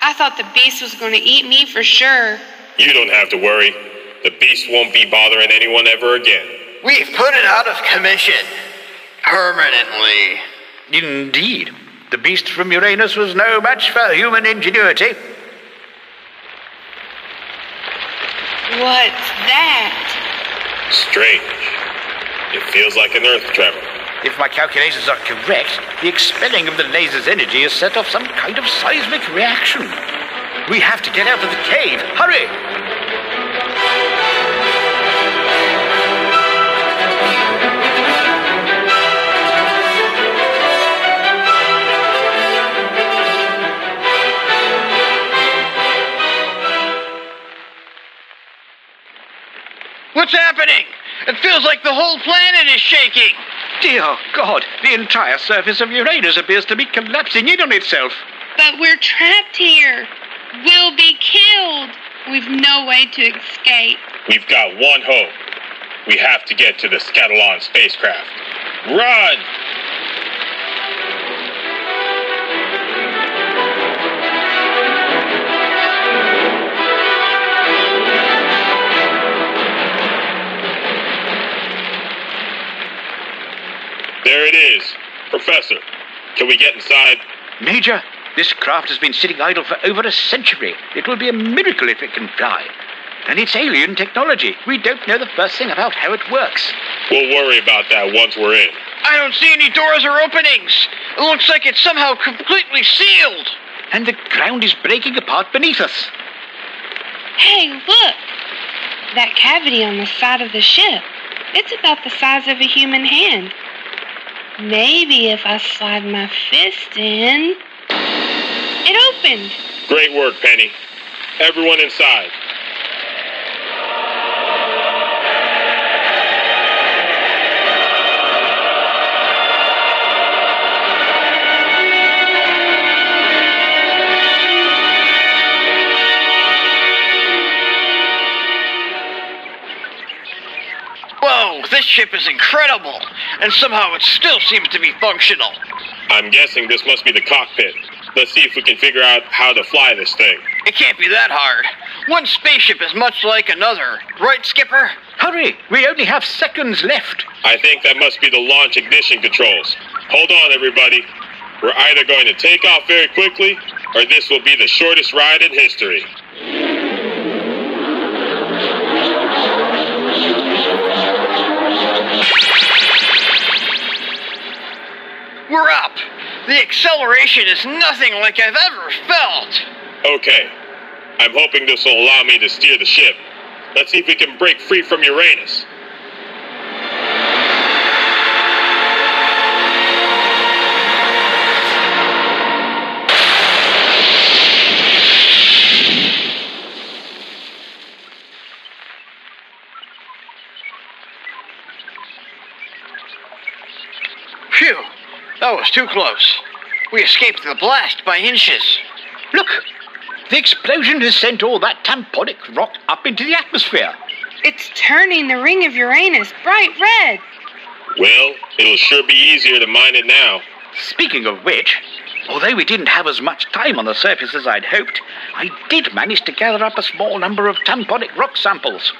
S11: I thought the beast was going to eat me for sure.
S13: You don't have to worry. The beast won't be bothering anyone ever again.
S12: We've put it out of commission. Permanently.
S18: Indeed. The beast from Uranus was no match for human ingenuity.
S11: What's that?
S13: Strange. It feels like an earth tremor.
S18: If my calculations are correct, the expelling of the laser's energy has set off some kind of seismic reaction. We have to get out of the cave. Hurry!
S12: What's happening? It feels like the whole planet is shaking.
S18: Dear God, the entire surface of Uranus appears to be collapsing in on itself.
S11: But we're trapped here. We'll be killed. We've no way to escape.
S13: We've got one hope. We have to get to the Scatolon spacecraft. Run! There it is. Professor, can we get inside?
S18: Major, this craft has been sitting idle for over a century. It will be a miracle if it can fly. And it's alien technology. We don't know the first thing about how it works.
S13: We'll worry about that once we're in.
S12: I don't see any doors or openings. It looks like it's somehow completely sealed.
S18: And the ground is breaking apart beneath us.
S11: Hey, look! That cavity on the side of the ship. It's about the size of a human hand. Maybe if I slide my fist in... It opened!
S13: Great work, Penny. Everyone inside.
S12: Whoa, this ship is incredible, and somehow it still seems to be functional.
S13: I'm guessing this must be the cockpit. Let's see if we can figure out how to fly this thing.
S12: It can't be that hard. One spaceship is much like another. Right, Skipper?
S18: Hurry! We only have seconds left.
S13: I think that must be the launch ignition controls. Hold on, everybody. We're either going to take off very quickly, or this will be the shortest ride in history.
S12: We're up! The acceleration is nothing like I've ever felt!
S13: Okay. I'm hoping this will allow me to steer the ship. Let's see if we can break free from Uranus.
S12: Phew! That was too close. We escaped the blast by inches.
S18: Look! The explosion has sent all that tamponic rock up into the atmosphere.
S11: It's turning the ring of Uranus bright red.
S13: Well, it'll sure be easier to mine it now.
S18: Speaking of which, although we didn't have as much time on the surface as I'd hoped, I did manage to gather up a small number of tamponic rock samples.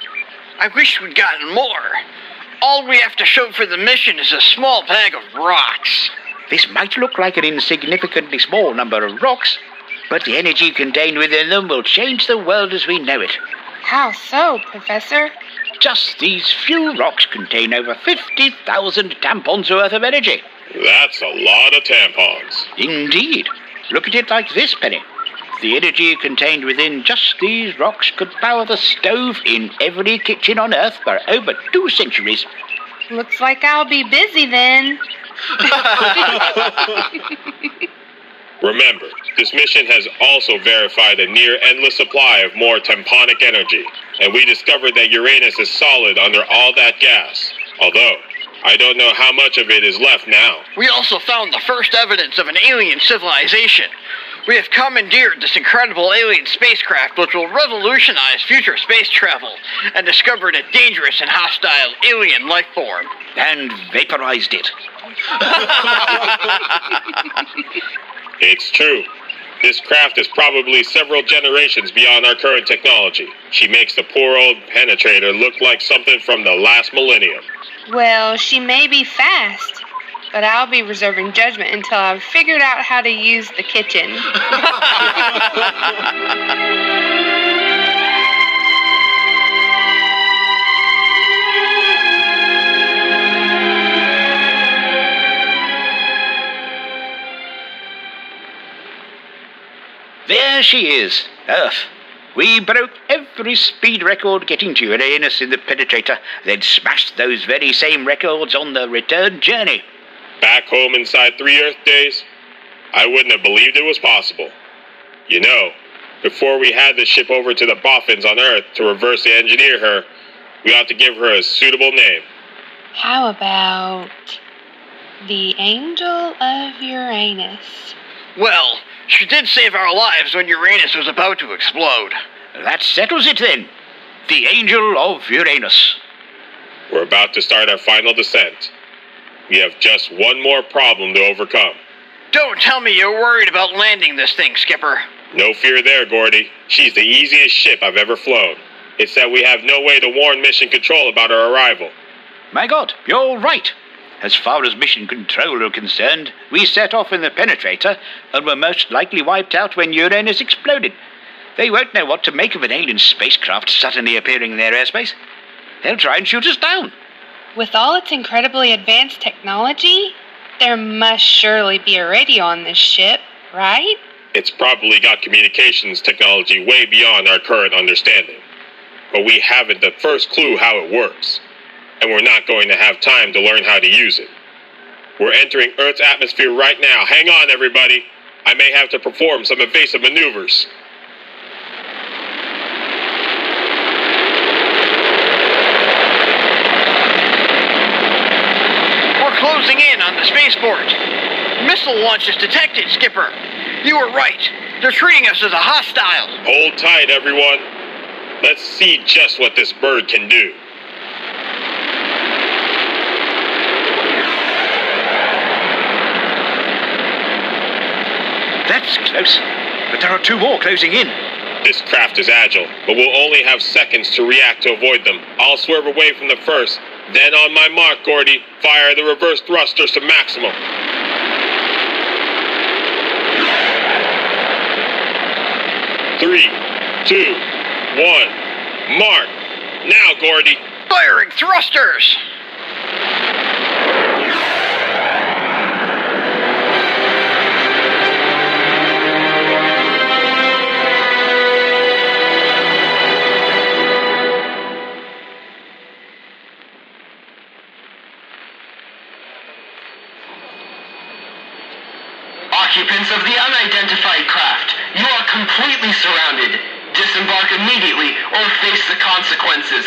S12: I wish we'd gotten more. All we have to show for the mission is a small bag of rocks.
S18: This might look like an insignificantly small number of rocks, but the energy contained within them will change the world as we know it.
S11: How so, Professor?
S18: Just these few rocks contain over 50,000 tampons worth of energy.
S13: That's a lot of tampons.
S18: Indeed. Look at it like this, Penny. The energy contained within just these rocks could power the stove in every kitchen on Earth for over 2 centuries.
S11: Looks like I'll be busy then.
S13: Remember, this mission has also verified a near-endless supply of more tamponic energy, and we discovered that Uranus is solid under all that gas, although I don't know how much of it is left now.
S12: We also found the first evidence of an alien civilization. We have commandeered this incredible alien spacecraft which will revolutionize future space travel, and discovered a dangerous and hostile alien life form.
S18: And vaporized it.
S13: It's true. This craft is probably several generations beyond our current technology. She makes the poor old Penetrator look like something from the last millennium.
S11: Well, she may be fast, but I'll be reserving judgment until I've figured out how to use the kitchen.
S18: There she is, Earth. We broke every speed record getting to Uranus in the Penetrator, then smashed those very same records on the return journey.
S13: Back home inside 3 Earth days? I wouldn't have believed it was possible. You know, before we had the ship over to the boffins on Earth to reverse engineer her, we ought to give her a suitable name.
S11: How about the Angel of Uranus?
S12: Well, she did save our lives when Uranus was about to explode.
S18: That settles it then. The Angel of Uranus.
S13: We're about to start our final descent. We have just one more problem to overcome.
S12: Don't tell me you're worried about landing this thing, Skipper.
S13: No fear there, Gordy. She's the easiest ship I've ever flown. It's that we have no way to warn Mission Control about our arrival.
S18: My God, you're right. As far as mission control are concerned, we set off in the Penetrator and were most likely wiped out when Uranus exploded. They won't know what to make of an alien spacecraft suddenly appearing in their airspace. They'll try and shoot us down.
S11: With all its incredibly advanced technology, there must surely be a radio on this ship, right?
S13: It's probably got communications technology way beyond our current understanding. But we haven't the first clue how it works. And we're not going to have time to learn how to use it. We're entering Earth's atmosphere right now. Hang on, everybody. I may have to perform some evasive maneuvers.
S12: We're closing in on the spaceport. Missile launches detected, Skipper. You were right. They're treating us as a hostile.
S13: Hold tight, everyone. Let's see just what this bird can do.
S18: That's close, but there are two more closing in.
S13: This craft is agile, but we'll only have seconds to react to avoid them. I'll swerve away from the first. Then on my mark, Gordy, fire the reverse thrusters to maximum. Three, two, one, mark. Now, Gordy.
S12: Firing thrusters!
S16: Occupants of the unidentified craft, you are completely surrounded. Disembark immediately or face the consequences.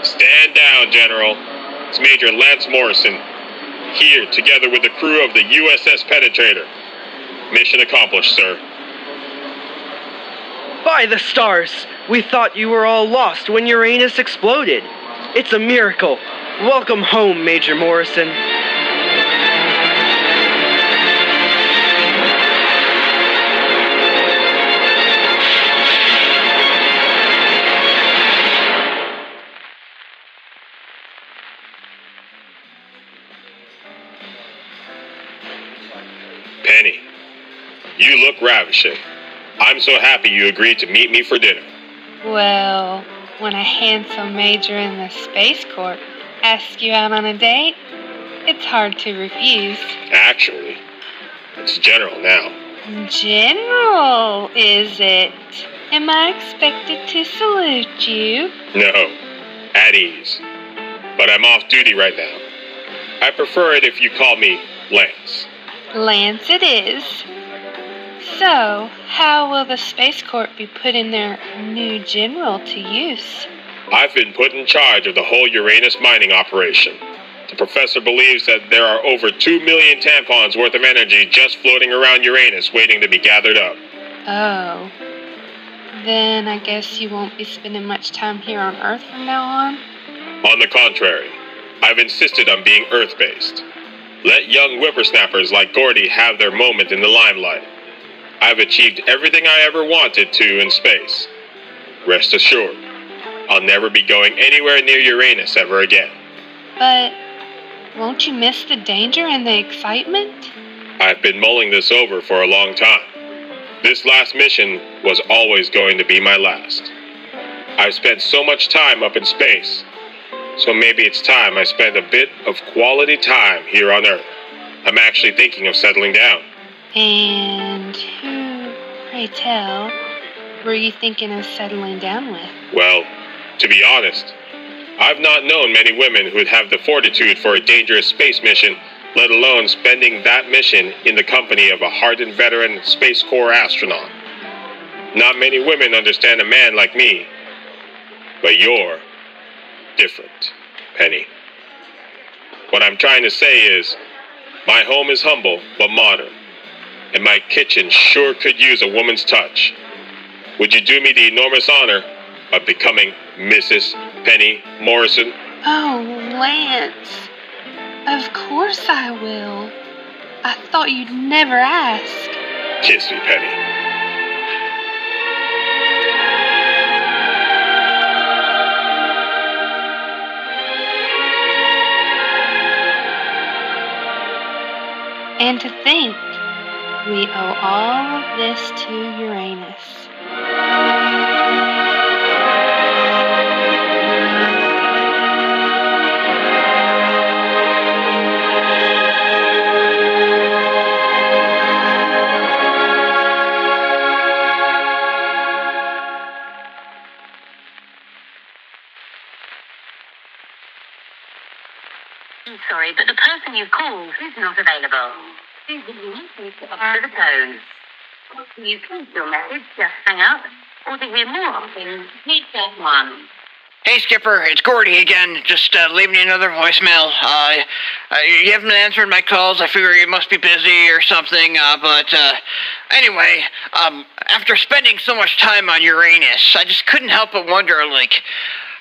S13: Stand down, General. It's Major Lance Morrison, here together with the crew of the USS Penetrator. Mission accomplished, sir.
S15: By the stars! We thought you were all lost when Uranus exploded. It's a miracle. Welcome home, Major Morrison.
S13: Penny, you look ravishing. I'm so happy you agreed to meet me for dinner.
S11: Well, when a handsome major in the Space Corps asks you out on a date, it's hard to refuse.
S13: Actually, it's General now.
S11: General, is it? Am I expected to salute you?
S13: No, at ease. But I'm off duty right now. I prefer it if you call me Lance.
S11: Lance it is. So, how will the Space Corps be putting their new general to use?
S13: I've been put in charge of the whole Uranus mining operation. The professor believes that there are over 2 million tampons worth of energy just floating around Uranus waiting to be gathered up.
S11: Oh. Then I guess you won't be spending much time here on Earth from now on?
S13: On the contrary, I've insisted on being Earth-based. Let young whippersnappers like Gordy have their moment in the limelight. I've achieved everything I ever wanted to in space. Rest assured, I'll never be going anywhere near Uranus ever again.
S11: But won't you miss the danger and the excitement?
S13: I've been mulling this over for a long time. This last mission was always going to be my last. I've spent so much time up in space, so maybe it's time I spent a bit of quality time here on Earth. I'm actually thinking of settling down.
S11: And who, pray tell, were you thinking of settling down with?
S13: Well, to be honest, I've not known many women who'd have the fortitude for a dangerous space mission, let alone spending that mission in the company of a hardened veteran Space Corps astronaut. Not many women understand a man like me, but you're different, Penny. What I'm trying to say is, my home is humble but modern, and my kitchen sure could use a woman's touch. Would you do me the enormous honor of becoming Mrs. Penny Morrison?
S11: Oh, Lance. Of course I will. I thought you'd never ask.
S13: Kiss me, Penny.
S11: And to think, we owe all of this to Uranus.
S14: I'm sorry, but the person you called is not available. Please answer the phone. You can your message, just hang up, or to hear more options, please press 1.
S12: Hey, Skipper, it's Gordy again. Just leaving you another voicemail. You haven't been answering my calls. I figure you must be busy or something. But anyway, after spending so much time on Uranus, I just couldn't help but wonder, like,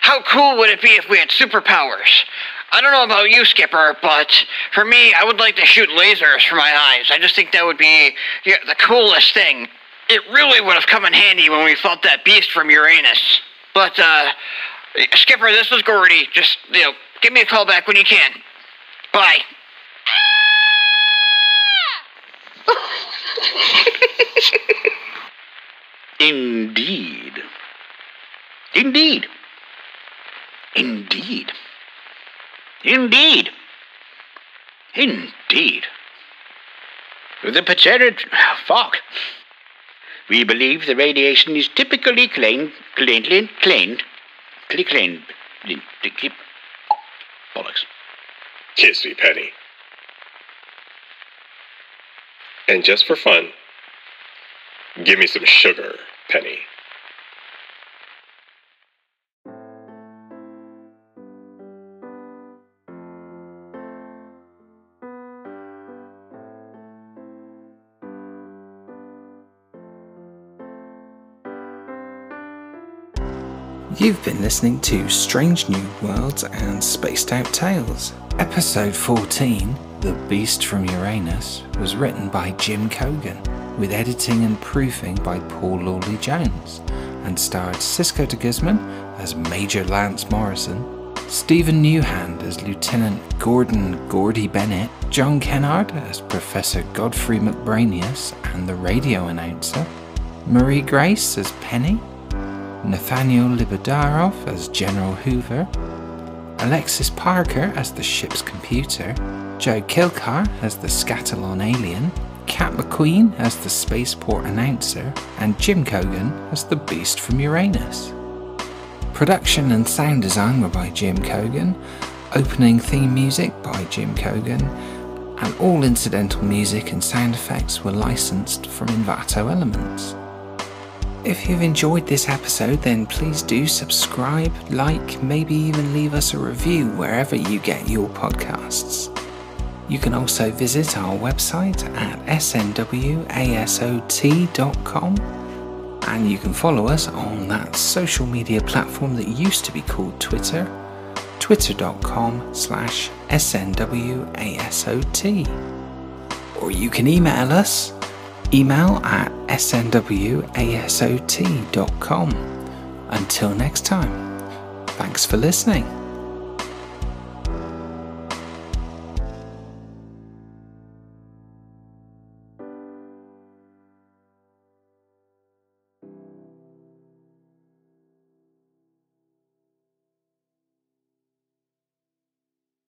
S12: how cool would it be if we had superpowers? I don't know about you, Skipper, but for me, I would like to shoot lasers from my eyes. I just think that would be the coolest thing. It really would have come in handy when we fought that beast from Uranus. But, Skipper, this was Gordy. Just, give me a call back when you can. Bye.
S18: Indeed. Indeed. Indeed. Indeed. Indeed. The Penetrator... Fuck. We believe the radiation is typically claimed... Bollocks.
S13: Kiss me, Penny. And just for fun, give me some sugar, Penny.
S1: You've been listening to Strange New Worlds and Spaced Out Tales. Episode 14, The Beast from Uranus, was written by Jim Cogan, with editing and proofing by Paul Lawley-Jones, and starred Cisco de Guzman as Major Lance Morrison, Stephen Newhand as Lieutenant Gordy Bennett, John Kennard as Professor Godfrey McBrainious and the radio announcer, Marie Grace as Penny, Nathanael Lipidarov as General Hoover, Alexis Parker as the ship's computer, Joe Kilcar as the Scatterlon alien, Kat McQueen as the spaceport announcer, and Jim Cogan as the Beast from Uranus. Production and sound design were by Jim Cogan, opening theme music by Jim Cogan, and all incidental music and sound effects were licensed from Envato Elements. If you've enjoyed this episode, then please do subscribe, like, maybe even leave us a review wherever you get your podcasts. You can also visit our website at snwasot.com, and you can follow us on that social media platform that used to be called Twitter, twitter.com/snwasot. Or you can email us, email at snwasot.com. Until next time, thanks for listening.